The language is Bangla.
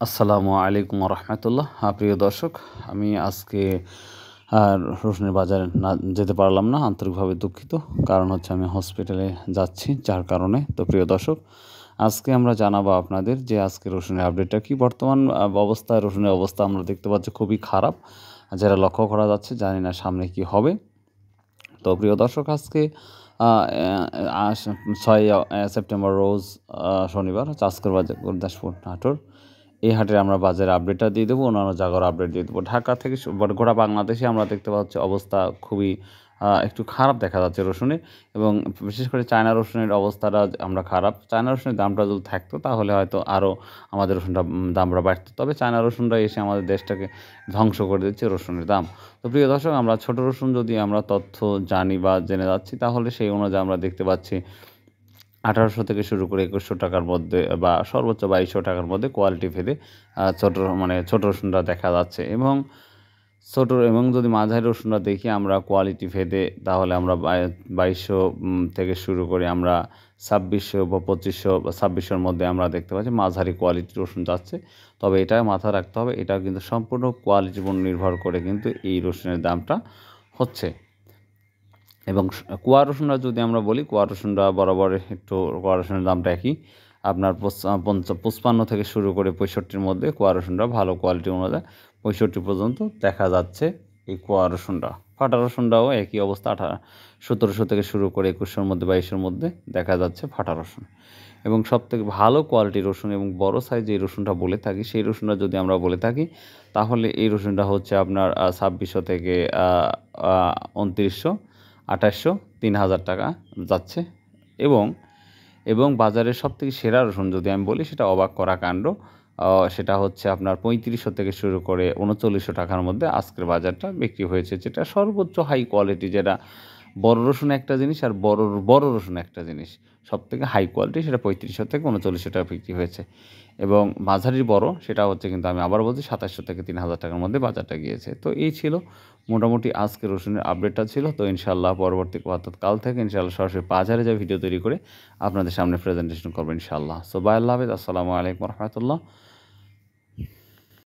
আসসালামু আলাইকুম রহমতুল্লাহ। প্রিয় দর্শক, আমি আজকে রসুনের বাজারে না যেতে পারলাম না, আন্তরিকভাবে দুঃখিত। কারণ হচ্ছে আমি হসপিটালে যাচ্ছি, যার কারণে। তো প্রিয় দর্শক, আজকে আমরা জানাবো আপনাদের যে আজকে রসুনের আপডেটটা কি। বর্তমান অবস্থায় রসুনের অবস্থা আমরা দেখতে পাচ্ছি খুবই খারাপ, যেটা লক্ষ্য করা যাচ্ছে। জানি না সামনে কি হবে। তো প্রিয় দর্শক, আজকে 6 সেপ্টেম্বর রোজ শনিবার হচ্ছে আজকের বাজার গুরদাসপুর নাটোর এই হাটের আমরা বাজারে আপডেটটা দিয়ে দেবো, অন্যান্য জায়গার আপডেট দিয়ে দেবো। ঢাকা থেকে গোটা বাংলাদেশে আমরা দেখতে পাচ্ছি অবস্থা খুবই একটু খারাপ দেখা যাচ্ছে রসুনের, এবং বিশেষ করে চায়না রসুনের অবস্থাটা আমরা খারাপ। চায়না রসুনের দামটা যদি থাকতো তাহলে হয়তো আরও আমাদের রসুনটা দামটা বাড়তো, তবে চায়না রসুনটা এসে আমাদের দেশটাকে ধ্বংস করে দিচ্ছে রসুনের দাম। তো প্রিয় দর্শক, আমরা ছোট রসুন যদি আমরা তথ্য জানি বা জেনে যাচ্ছি, তাহলে সেই অনুযায়ী আমরা দেখতে পাচ্ছি 1800 থেকে শুরু করে 2100 টাকার মধ্যে বা সর্বোচ্চ 2200 টাকার মধ্যে কোয়ালিটি ভেদে ছোট রসুনটা দেখা যাচ্ছে। এবং যদি মাঝারি রসুনটা দেখি আমরা কোয়ালিটি ভেদে, তাহলে আমরা 2200 থেকে শুরু করে আমরা 2600 বা 2500 বা 2600-র মধ্যে আমরা দেখতে পাচ্ছি মাঝারি কোয়ালিটির রসুন যাচ্ছে। তবে এটা মাথায় রাখতে হবে, এটা কিন্তু সম্পূর্ণ কোয়ালিটির উপর নির্ভর করে কিন্তু এই রসুনের দামটা হচ্ছে। এবং কুয়া রসুনটা যদি আমরা বলি, কুয়া রসুনটা বরাবর একটু কুয়া রসুনের দামটা একই, আপনার 55 থেকে শুরু করে 65-র মধ্যে কুয়া রসুনটা ভালো কোয়ালিটি অনুযায়ী 65 পর্যন্ত দেখা যাচ্ছে এই কুয়া রসুনটা। ফাটা রসুনটাও একই অবস্থা, 1700 থেকে শুরু করে 2100-র মধ্যে 2200-এর মধ্যে দেখা যাচ্ছে ফাটা রসুন। এবং সবথেকে ভালো কোয়ালিটির রসুন এবং বড় সাইজ এই রসুনটা বলে থাকি, সেই রসুনটা যদি আমরা বলে থাকি, তাহলে এই রসুনটা হচ্ছে আপনার 2600 থেকে 2900, 2800, 3000 টাকা যাচ্ছে। এবং বাজারের সবথেকে সেরা রসুন যদি আমি বলি, সেটা অবাক করা কাণ্ড, সেটা হচ্ছে আপনার 3500 থেকে শুরু করে 3900 টাকার মধ্যে আজকের বাজারটা বিক্রি হয়েছে, যেটা সর্বোচ্চ হাই কোয়ালিটি। যেটা বড় রসুন একটা জিনিস, আর বড় রসুন একটা জিনিস। সবথেকে হাই কোয়ালিটি সেটা 3500 থেকে 3900 টাকা বিক্রি হয়েছে। এবং মাঝারি বড় সেটা হচ্ছে কিন্তু আমি আবার বলছি 2700 থেকে 3000 টাকার মধ্যে বাজারটা গিয়েছে। তো এই ছিল মোটামুটি আজকে রসুনের আপডেটটা ছিল। তো ইনশাআল্লাহ পরবর্তী অর্থাৎ কাল থেকে ইনশাআল্লাহ সরাসরি বাজারে যা ভিডিও তৈরি করে আপনাদের সামনে প্রেজেন্টেশন করবো ইনশাআল্লাহ। সো বাই, আল্লাহ হাফেজ, আসসালামু আলাইকুম রহমতুল্লাহ।